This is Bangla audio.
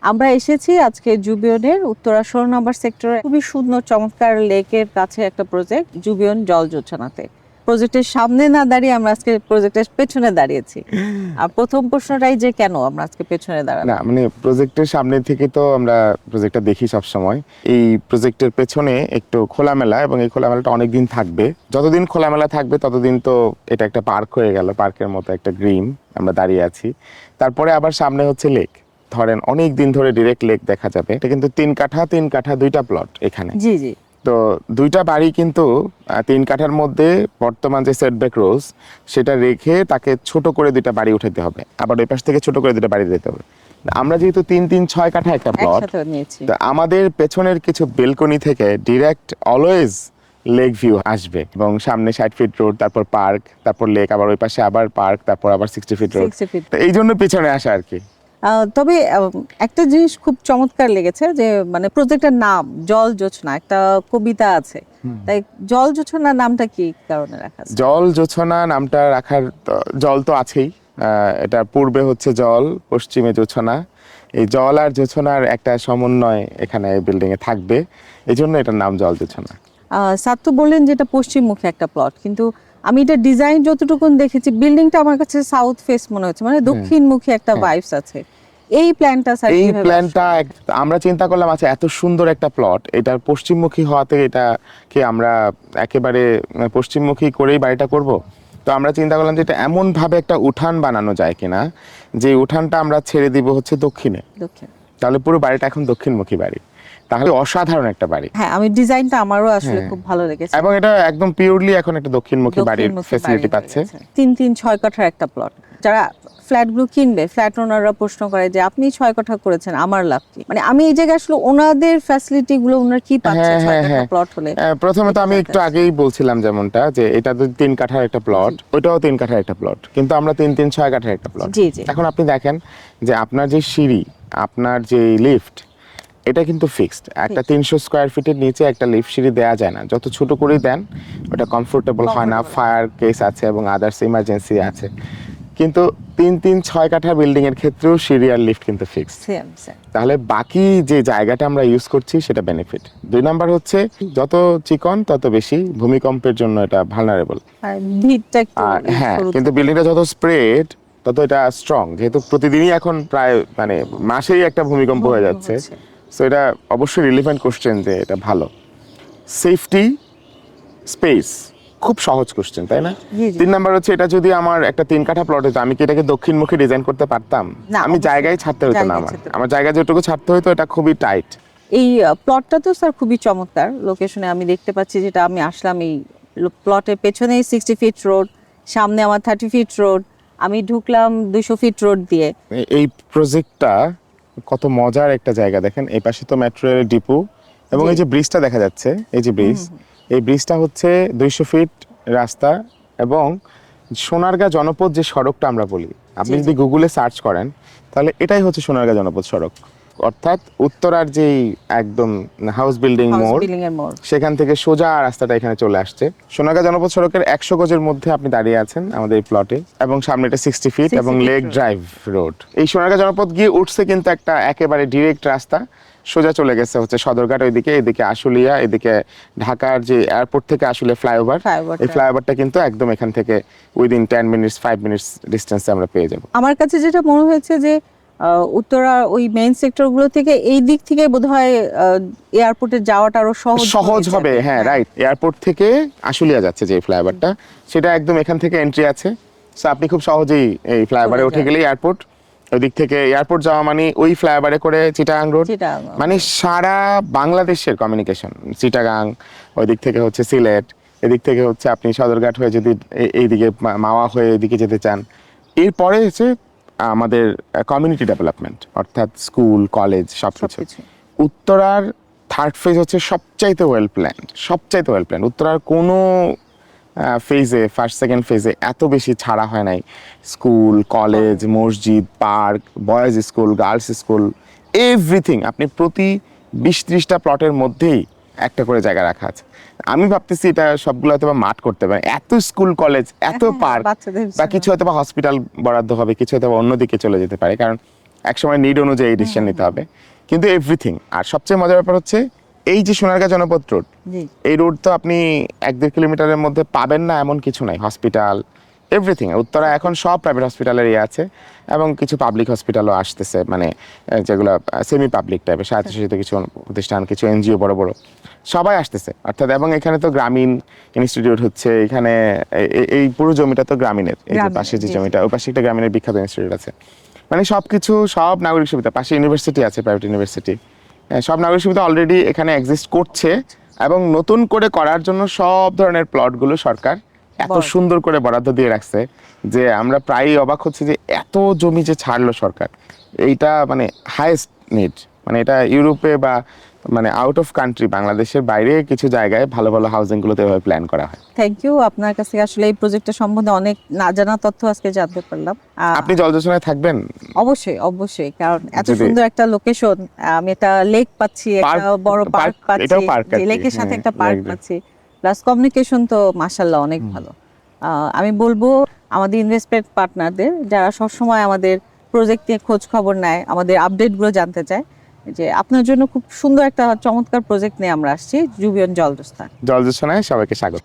আমরা এসেছি আজকে জুবিয়নের উত্তরা ১৬ নম্বর সেক্টরে খুবই সুন্দর চমৎকার লেকের কাছে একটা প্রজেক্ট জুবিয়ন জল যোজনাতে। প্রজেক্টের সামনে না দাঁড়িয়ে আমরা আজকে প্রজেক্টের পেছনে দাঁড়িয়েছি। আর প্রথম প্রশ্নটাই যে কেন আমরা আজকে পেছনে না দাঁড়ালাম? মানে প্রজেক্টের সামনে থেকে তো আমরা প্রজেক্টটা দেখি সব সময়। এই প্রজেক্টের পেছনে একটু খোলামেলা এবং এই খোলামেলাটা অনেকদিন থাকবে। যতদিন খোলামেলা থাকবে ততদিন তো এটা একটা পার্ক হয়ে গেল, পার্কের মতো একটা গ্রিন আমরা দাঁড়িয়ে আছি। তারপরে আবার সামনে হচ্ছে লেক। ধরেন অনেক দিন ধরে ডিরেক্ট লেক দেখা যাবে। এটা কিন্তু 3 কাঠা দুইটা প্লট এখানে। জি জি। তো দুইটা বাড়ি কিন্তু 3 কাঠার মধ্যে বর্তমান যে সেটব্যাক রোজ সেটা রেখে তাকে ছোট করে দুইটা বাড়ি উঠাতে হবে, আবার ওই পাশ থেকে ছোট করে দুইটা বাড়ি দিতে হবে। আমরা যেহেতু 3-3-6 কাঠা একটা প্লট, একসাথে নিয়েছি। তো আমাদের পেছনের কিছু বেলকনি থেকে ডিরেক্ট অলওয়েজ লেক ভিউ আসবে এবং সামনে 60 ফিট রোড, তারপর পার্ক, তারপর লেক, আবার ওই পাশে আবার পার্ক, তারপর আবার 60 ফিট রোড। 60 ফিট। তো এই জন্য পেছনে আসা আর কি। তবে একটা জিনিস খুব চমৎকার লেগেছে যে মানে প্রজেক্টের নাম জল যোছনা, একটা কবিতা আছে, তাই জল যোছনা নামটা কি কারণে রাখা আছে? জল জোছনা নামটা রাখার জল তো আছেই। এটা পূর্বে হচ্ছে জল, পশ্চিমে জোছনা। এই জল আর জোছনার একটা সমন্বয় এখানে বিল্ডিং এ থাকবে, এই জন্য এটার নাম জল জোছনা। স্যার তো বললেন যে এটা পশ্চিমমুখী একটা প্লট, কিন্তু আমি এটা ডিজাইন যতটুকু দেখেছি বিল্ডিংটা আমার কাছে সাউথ ফেস মনে হচ্ছে, মানে দক্ষিণমুখী একটা ভাইবস আছে। এই প্ল্যানটা স্যার এই কিভাবে প্ল্যানটা আমরা চিন্তা করলাম, আচ্ছা এত সুন্দর একটা প্লট, এটার পশ্চিমমুখী হওয়াতে এটাকে আমরা একেবারে পশ্চিমমুখী করেই বাড়িটা করব। তো আমরা চিন্তা করলাম যে এটা এমন ভাবে একটা উঠান বানানো যায় কিনা, যে উঠানটা আমরা ছেড়ে দিব হচ্ছে দক্ষিণে, দক্ষিণ? তাহলে পুরো বাড়িটা এখন দক্ষিণমুখী বাড়ি। তাহলে অসাধারণ একটা বাড়ি। হ্যাঁ, আমি ডিজাইনটা আমারও আসলে খুব ভালো লেগেছে। এবং এটা একদম পিওরলি এখন একটা দক্ষিণমুখী বাড়ির দক্ষিণমুখী ফ্যাসিলিটি বাড়ি পাচ্ছে। হয়ে গেছে। 3-3-6 কাঠার একটা প্লট। যারা ফ্ল্যাটগুলো কিনবে, ফ্ল্যাট ওনাররা প্রশ্ন করে যে আপনি 6 কাঠা করেছেন, আমার লাভ কি? মানে আমি এই জায়গায় আসলে ওনাদের ফ্যাসিলিটি গুলো ওনারা কি পাচ্ছে 6 কাঠা প্লট হলে? প্রথমে তো আমি একটু আগেই বলছিলাম যেমনটা, যে এটা তো 3 কাঠার একটা প্লট, ওইটাও 3 কাঠার একটা প্লট, কিন্তু আমরা 3-3-6 কাঠার একটা প্লট। জি জি। এখন আপনি দেখেন যে আপনার যে সিঁড়ি, আপনার যে লিফট, এটা কিন্তু ফিক্সড। একটা 300 স্কয়ার ফিটের নিচে একটা লিফট সিঁড়ি দেওয়া যায় না, যত ছোট করেই দেন ওটা কমফোর্টেবল হয় না। ফায়ার কেস আছে এবং আদার্স ইমার্জেন্সি আছে, কিন্তু 3-3-6 কাঠা বিল্ডিং এর ক্ষেত্রেও সিঁড়ি আর লিফট কিন্তু ফিক্সড। Same same. তাহলে বাকি যে জায়গাটা আমরা ইউজ করছি সেটা বেনিফিট। 2 নাম্বার হচ্ছে যত চিকন তত বেশি ভূমিকম্পের জন্য এটা ভালনারেবল। আর ভিতটা একটু হ্যাঁ, সরু কিন্তু থাকে। বিল্ডিংটা যত স্প্রেড তত এটা স্ট্রং, যেহেতু প্রতিদিনই এখন প্রায় মানে মাসেই একটা ভূমিকম্প হয়ে যাচ্ছে। হচ্ছে। সো এটা অবশ্যই রিলিভেন্ট কোশ্চেন যে এটা ভালো। সেফটি, স্পেস, খুব সহজ কোশ্চেন, তাই না? জি, জি। 3 নাম্বার হচ্ছে এটা যদি আমার একটা 3 কাঠা প্লট হতো, আমি কি এটাকে দক্ষিণমুখী ডিজাইন করতে পারতাম? না, আমি অবশ্যই জায়গায় না। ছাড়তে হতো না, জায়গায় আমার ছাড়তে আমার জায়গা যেটুকু ছাড়তে হতো এটা খুবই টাইট। এই প্লটটা তো স্যার খুবই চমৎকার লোকেশনে। আমি দেখতে পাচ্ছি যেটা আমি আসলাম এই প্লটের পেছনেই 60 ফিট রোড, সামনে আমার 30 ফিট রোড, আমি ঢুকলাম 200 ফিট রোড দিয়ে। এই প্রজেক্টটা কত মজার একটা জায়গা দেখেন। এই পাশে তো মেট্রো রেল ডিপো, এবং জি। এই যে ব্রিজটা দেখা যাচ্ছে, এই যে ব্রিজ, এই ব্রিজটা হচ্ছে 200 ফিট রাস্তা। এবং সোনারগাঁ জনপদ যে সড়কটা আমরা বলি, আপনি জি, যদি গুগলে সার্চ করেন তাহলে এটাই হচ্ছে সোনারগাঁ জনপদ সড়ক। অর্থাৎ উত্তরার যেই একদম হাউস বিল্ডিং হাউস মোড়, বিল্ডিং এর মোড়। সেখান থেকে সোজা রাস্তাটা এখানে চলে আসছে। সোনারগাঁ জনপদ সড়কের 100 গজের মধ্যে আপনি দাঁড়িয়ে আছেন আমাদের এই প্লটে, এবং সামনে এটা 60 ফিট 60 এবং feet lake road। Drive road. এই সোনারগাঁ জনপদ গিয়ে উঠছে কিন্তু একটা একেবারে ডিরেক্ট রাস্তা, সোজা চলে গেছে হচ্ছে সদরঘাট ওইদিকে, এদিকে আশুলিয়া, এদিকে ঢাকার যে এয়ারপোর্ট থেকে আসলে ফ্লাইওভার, ফ্লাইওভারটা। এই ফ্লাইওভারটা কিন্তু একদম এখান থেকে উইদিন 10 মিনিটস 5 মিনিটস ডিস্টেন্সে আমরা পেয়ে যাব। আমার কাছে যেটা মনে হয়েছে যে উত্তরা ওই মেইন সেক্টরগুলো থেকে এই দিক থেকে বোধহয় এয়ারপোর্টে যাওয়াটা আরো সহজ হয়ে হবে, যাবে। হ্যাঁ রাইট। এয়ারপোর্ট থেকে আশুলিয়া যাচ্ছে যে ফ্লাইওভারটা, সেটা একদম এখান থেকে এন্ট্রি আছে। সো আপনি খুব সহজেই এই ফ্লাইওভারে চলে উঠে যান। গেলেই এয়ারপোর্ট। ওই দিক থেকে এয়ারপোর্ট যাওয়া মানে ওই ফ্লাইওভারে করে চিটাগাং রোড, চিটাগাং। মানে সারা বাংলাদেশের কমিউনিকেশন। চিটাগাং, ওই দিক থেকে হচ্ছে সিলেট, এদিক থেকে হচ্ছে আপনি সদরঘাট হয়ে যদি এইদিকে মাওয়া হয়ে এদিকে যেতে চান। এরপরে হচ্ছে আমাদের কমিউনিটি ডেভেলপমেন্ট, অর্থাৎ স্কুল, কলেজ, সবকিছু। সবকিছু। উত্তরার থার্ড ফেজ হচ্ছে সবচাইতে ওয়েল প্ল্যান্ড, সবচাইতে ওয়েল প্ল্যান্ড। উত্তরার কোনো ফেজে, ফার্স্ট সেকেন্ড ফেজে এত বেশি ছাড়া হয় নাই। স্কুল, কলেজ, মসজিদ, park, boys school, girls school, everything. আপনি প্রতি 20-30টা প্লটের মধ্যেই একটা করে জায়গা রাখা আছে। আমি ভাবতেছি এটা সবগুলো হয়তো বা মাঠ করতে পারে, এত স্কুল, কলেজ, এত হ্যাঁ, পার্ক, বাচ্চাদের বা জন্য। কিছু হয়তো বা হসপিটাল বরাদ্দ হবে, কিছু হয়তো বা অন্যদিকে চলে যেতে পারে। কারণ একসময় নিড অনুযায়ী ডিসিশন নিতে হবে, কিন্তু এভরিথিং। আর সবচেয়ে মজার ব্যাপার হচ্ছে এই যে সোনারগাঁ জনপদ রোড, জি এই রোড তো আপনি 1-1.5 কিলোমিটারের মধ্যে পাবেন না এমন কিছু নাই। হসপিটাল এভরিথিং, উত্তরা এখন সব প্রাইভেট হসপিটালের ইয়ে আছে এবং কিছু পাবলিক হসপিটালও আসতেছে, মানে যেগুলো সেমি পাবলিক টাইপের, স্বায়ত্তশাসিত কিছু প্রতিষ্ঠান, কিছু এনজিও বড় বড় সবাই আসতেছে অর্থাৎ। এবং এখানে তো গ্রামীণ ইনস্টিটিউট হচ্ছে, এখানে এই পুরো জমিটা তো গ্রামীণের, এই যে গ্রামীণ, পাশে যে জি, জমিটা, ওই পাশে একটা গ্রামীণের বিখ্যাত ইনস্টিটিউট আছে। মানে সবকিছু, সব নাগরিক সুবিধা, পাশে ইউনিভার্সিটি আছে, প্রাইভেট ইউনিভার্সিটি, সব নাগরিক সুবিধা অলরেডি এখানে এক্সিস্ট করছে। এবং নতুন করে করার জন্য সব ধরনের প্লটগুলো সরকার এত বরাদ্দ। সুন্দর করে বরাদ্দ দিয়ে রাখছে যে আমরা প্রায়ই অবাক হচ্ছি যে এত জমি যে ছাড়লো সরকার। এইটা মানে হাইয়েস্ট নিড, মানে এটা ইউরোপে বা মানে আউট অফ কান্ট্রি, বাংলাদেশের বাইরে কিছু জায়গায় ভালো ভালো হাউজিং গুলোতে এভাবে প্ল্যান করা হয়। থ্যাংক ইউ, আপনার কাছে আসলে এই প্রজেক্টের সম্বন্ধে অনেক না জানা তথ্য আজকে জানতে পারলাম। আপনি জল যোজনায় থাকবেন? অবশ্যই অবশ্যই, কারণ এত যদি- সুন্দর একটা লোকেশন, আমি একটা লেক পাচ্ছি, একটা Park- বড় পার্ক park, পাচ্ছি, এটাও park আর কি, লেকের সাথে হ্যাঁ, একটা পার্ক একদম। পাচ্ছি, প্লাস কমিউনিকেশন তো মাশাআল্লাহ অনেক ভালো। আমি বলবো আমাদের ইনভেস্টমেন্ট পার্টনারদের, যারা সবসময় আমাদের প্রজেক্ট নিয়ে খোঁজ খবর নেয়, আমাদের আপডেটগুলো জানতে চায়, যে আপনার জন্য খুব সুন্দর একটা চমৎকার প্রজেক্ট নিয়ে আমরা আসছি, জুবিয়ন জল যোজনা। জল যোজনায় সবাইকে স্বাগত।